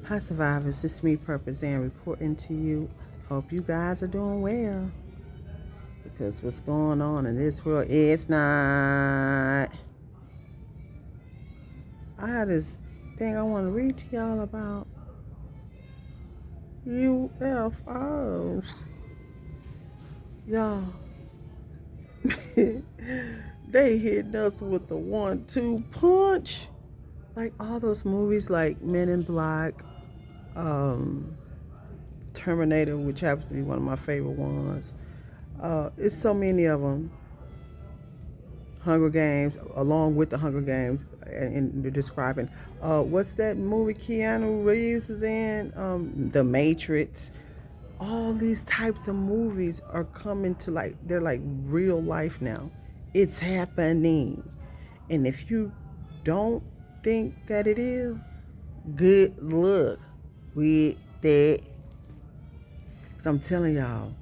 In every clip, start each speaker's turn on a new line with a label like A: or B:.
A: Hi survivors, it's me Purpose and reporting to you. Hope you guys are doing well. Because what's going on in this world is not. I had this thing I want to read to y'all about UFOs. Y'all, they hitting us with the 1-2 punch. Like all those movies like Men in Black, Terminator, which happens to be one of my favorite ones. It's so many of them. Hunger Games, along with the Hunger Games, and they're describing. What's that movie Keanu Reeves was in? The Matrix. All these types of movies are coming to they're like real life now. It's happening. And if you don't think that it is, good luck with that. Because I'm telling y'all,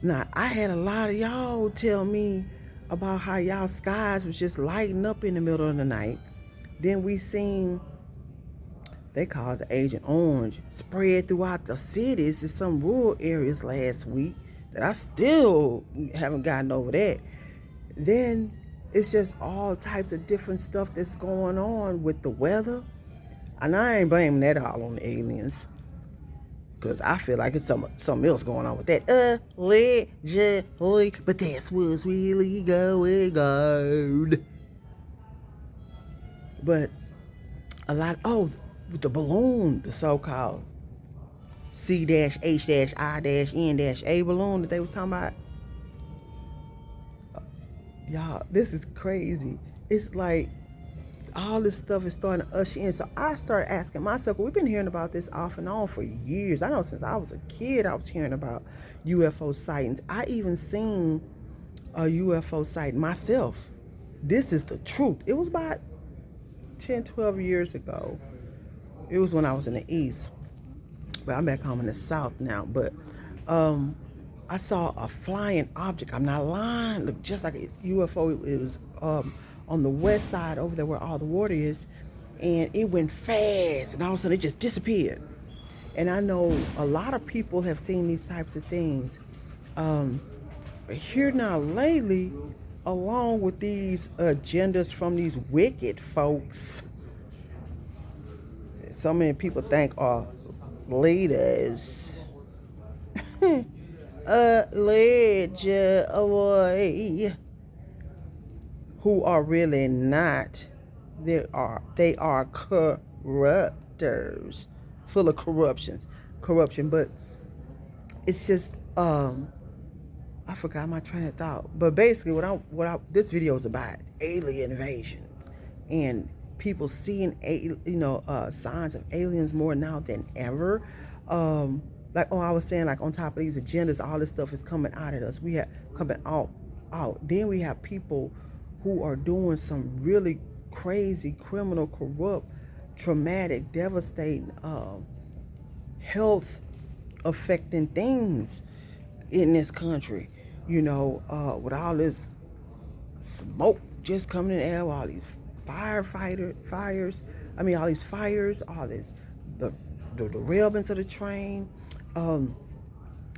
A: now, I had a lot of y'all tell me about how y'all skies was just lighting up in the middle of the night. Then we seen, they call it the Agent Orange, spread throughout the cities in some rural areas last week that I still haven't gotten over that. Then it's just all types of different stuff that's going on with the weather. And I ain't blaming that all on the aliens. Because I feel like it's something else going on with that. Allegedly. But that's what's really going on. But a lot, with the balloon, the so-called C-H-I-N-A balloon that they was talking about. Y'all, this is crazy. It's like all this stuff is starting to usher in. So I started asking myself, we've been hearing about this off and on for years. I know since I was a kid, I was hearing about UFO sightings. I even seen a UFO sighting myself. This is the truth. It was about 10, 12 years ago. It was when I was in the East. But I'm back home in the South now. But I saw a flying object. I'm not lying. Looked just like a UFO. It was on the west side over there where all the water is, and it went fast, and all of a sudden it just disappeared. And I know a lot of people have seen these types of things. But here now lately, along with these agendas from these wicked folks, so many people think are leaders. Allegedly, who are really not. They are corruptors, full of corruption. But it's just I forgot my train of thought. But basically, this video is about alien invasions and people seeing signs of aliens more now than ever. I was saying, like on top of these agendas, all this stuff is coming out at us. We have coming out. Then we have people who are doing some really crazy, criminal, corrupt, traumatic, devastating, health affecting things in this country. With all this smoke just coming in the air, all these all these fires, all this, the derailments of the train.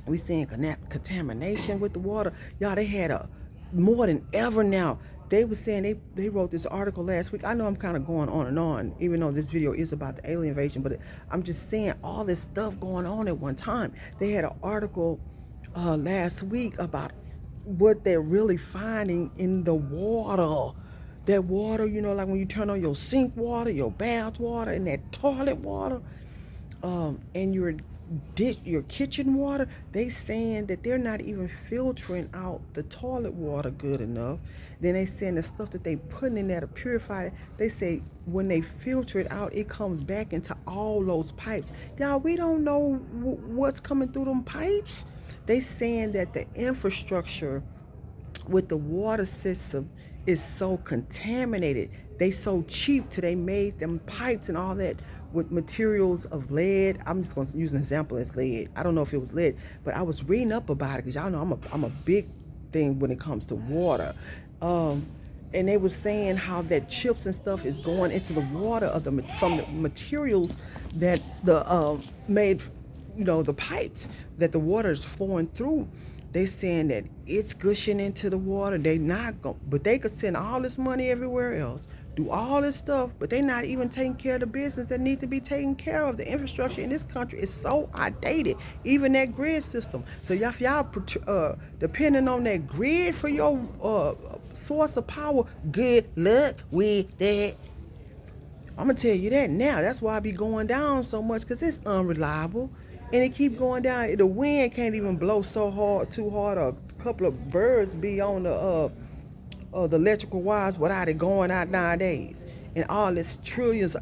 A: We seeing contamination with the water. Y'all, they had more than ever now. They were saying they wrote this article last week. I know I'm kind of going on and on, even though this video is about the alien invasion, but I'm just saying all this stuff going on at one time. They had an article last week about what they're really finding in the water. That water, like when you turn on your sink water, your bath water, and that toilet water, and your kitchen water, they saying that they're not even filtering out the toilet water good enough. Then they saying the stuff that they putting in there to purify it, they say when they filter it out, it comes back into all those pipes. Y'all, we don't know what's coming through them pipes. They saying that the infrastructure with the water system is so contaminated. They so cheap till they made them pipes and all that with materials of lead. I'm just going to use an example as lead. I don't know if it was lead, but I was reading up about it because y'all know I'm a big thing when it comes to water. and they were saying how that chips and stuff is going into the water of from the materials that the made, the pipes that the water is flowing through. They saying that it's gushing into the water. They not going, but they could send all this money everywhere else, do all this stuff, but they not even taking care of the business that need to be taken care of. The infrastructure in this country is so outdated, even that grid system. So if y'all depending on that grid for your source of power, good luck with that. I'm gonna tell you that now. That's why I be going down so much, because it's unreliable, and it keep going down. The wind can't even blow so hard, too hard. A couple of birds be on the electrical wires without it going out nowadays. And all this trillions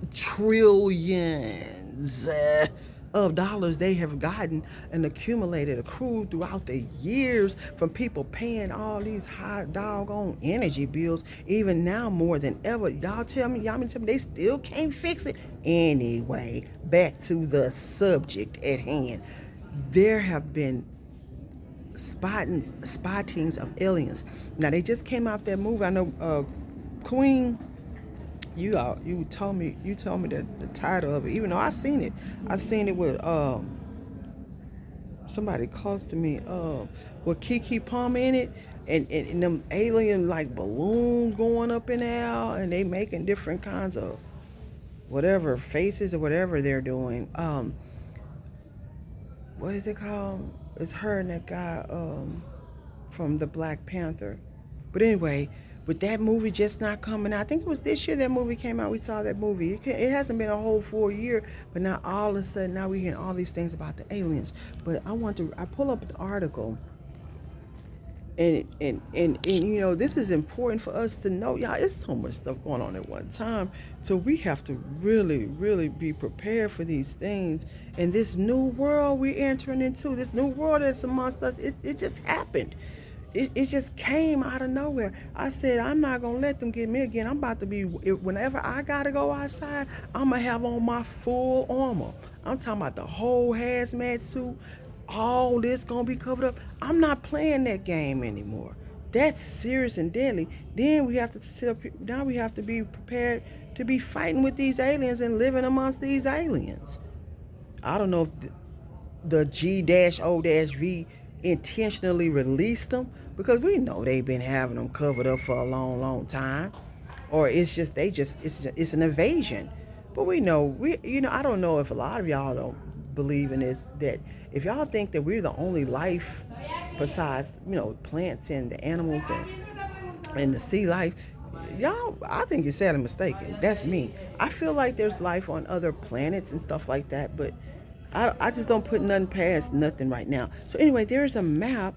A: of dollars they have gotten and accrued throughout the years from people paying all these high doggone energy bills, even now more than ever. Y'all mean tell me they still can't fix it? Anyway, back to the subject at hand. There have been spottings of aliens. Now they just came out that movie. I know Queen, you told me the title of it, even though I seen it with somebody close to me, with Keke Palmer in it, and them alien like balloons going up in the air, and they making different kinds of whatever faces or whatever they're doing. What is it called? It's her and that guy from the Black Panther. But anyway, with that movie just not coming out, I think it was this year that movie came out. We saw that movie. It hasn't been a whole full year, but now all of a sudden, now we're hearing all these things about the aliens. But I pull up the article, and this is important for us to know. Y'all, it's so much stuff going on at one time, so we have to really, really be prepared for these things. And this new world we're entering into, this new world that's amongst us, it just happened. It just came out of nowhere. I said, I'm not going to let them get me again. I'm about to be, whenever I got to go outside, I'm going to have on my full armor. I'm talking about the whole hazmat suit. All this going to be covered up. I'm not playing that game anymore. That's serious and deadly. Then we have to sit up here. Now we have to be prepared to be fighting with these aliens and living amongst these aliens. I don't know if the G-O-V intentionally released them, because we know they've been having them covered up for a long, long time, or it's an invasion. But we know, I don't know if a lot of y'all don't believe in this, that if y'all think that we're the only life besides plants and the animals and the sea life, y'all, I think you're sadly mistaken. That's me. I feel like there's life on other planets and stuff like that, but I just don't put nothing past nothing right now. So anyway, there's a map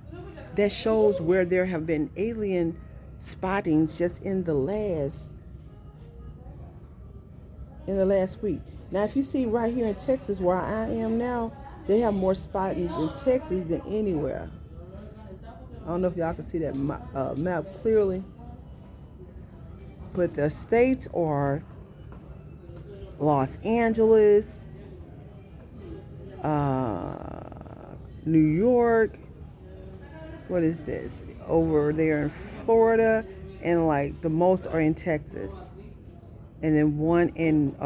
A: that shows where there have been alien spottings just in the last week. Now, if you see right here in Texas where I am now, they have more spottings in Texas than anywhere. I don't know if y'all can see that map clearly, but the states are Los Angeles, New York, what is this, over there in Florida, and like the most are in Texas, and then one in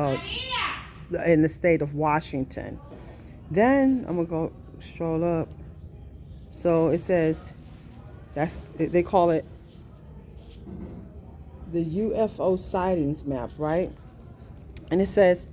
A: the state of Washington. Then I'm gonna go stroll up. So it says, they call it the UFO sightings map, right? And it says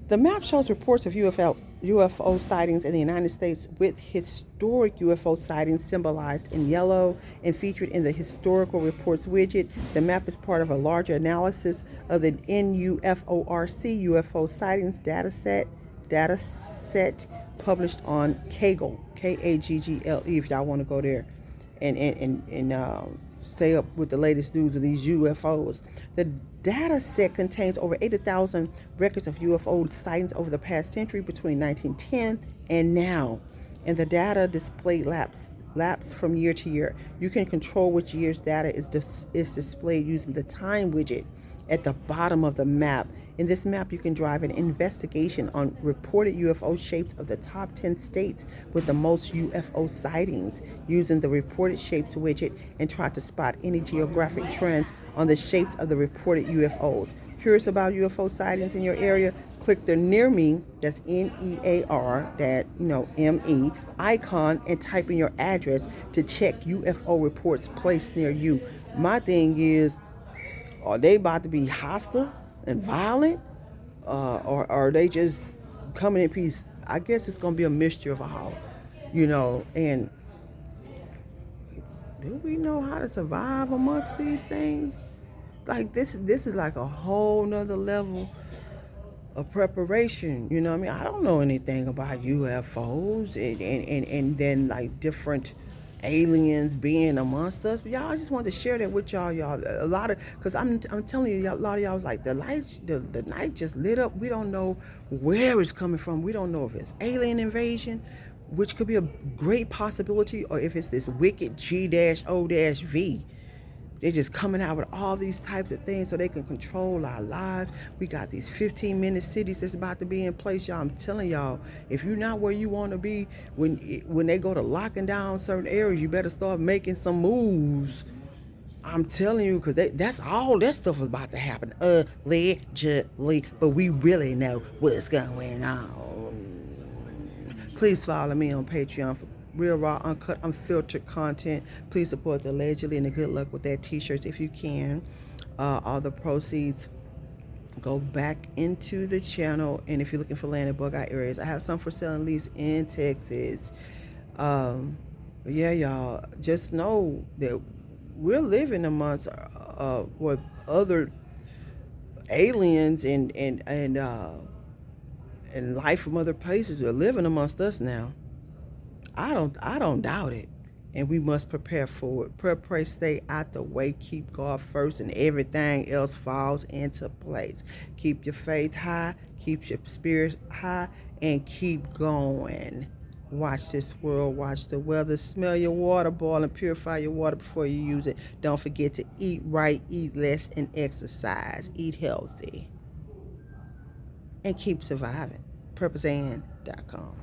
A: the map shows reports of UFO sightings in the United States, with historic UFO sightings symbolized in yellow and featured in the historical reports widget. The map is part of a larger analysis of the NUFORC UFO sightings data set published on Kaggle, Kaggle, if y'all want to go there and stay up with the latest news of these UFOs. The data set contains over 80,000 records of UFO sightings over the past century between 1910 and now, and the data display lapse from year to year. You can control which year's data is displayed using the time widget at the bottom of the map In this map, you can drive an investigation on reported UFO shapes of the top 10 states with the most UFO sightings using the reported shapes widget and try to spot any geographic trends on the shapes of the reported UFOs. Curious about UFO sightings in your area? Click the near me, that's NEAR, that, ME icon, and type in your address to check UFO reports placed near you. My thing is, are they about to be hostile and violent? Or are they just coming in peace? I guess it's going to be a mixture of all, and do we know how to survive amongst these things? Like this is like a whole nother level of preparation. You know what I mean? I don't know anything about UFOs and then like different aliens being amongst us. But y'all, I just wanted to share that with y'all. A lot of, because I'm telling you, a lot of y'all was like, the lights, the night just lit up. We don't know where it's coming from. We don't know if it's alien invasion, which could be a great possibility, or if it's this wicked G-O-V. They're just coming out with all these types of things so they can control our lives. We got these 15-minute cities that's about to be in place, y'all. I'm telling y'all, if you're not where you want to be, when they go to locking down certain areas, you better start making some moves. I'm telling you, because that's all that stuff is about to happen, allegedly. But we really know what's going on. Please follow me on Patreon for real, raw, uncut, unfiltered content. Please support the allegedly, and good luck with that t-shirts if you can. All the proceeds go back into the channel. And if you're looking for land in bug-out areas, I have some for sale and lease in Texas. But yeah, y'all, just know that we're living amongst what other aliens and life from other places are living amongst us now. I don't doubt it. And we must prepare for it. Pray, stay out the way, keep God first, and everything else falls into place. Keep your faith high, keep your spirit high, and keep going. Watch this world, watch the weather, smell your water, boil and purify your water before you use it. Don't forget to eat right, eat less, and exercise. Eat healthy. And keep surviving. PurposeAnn.com.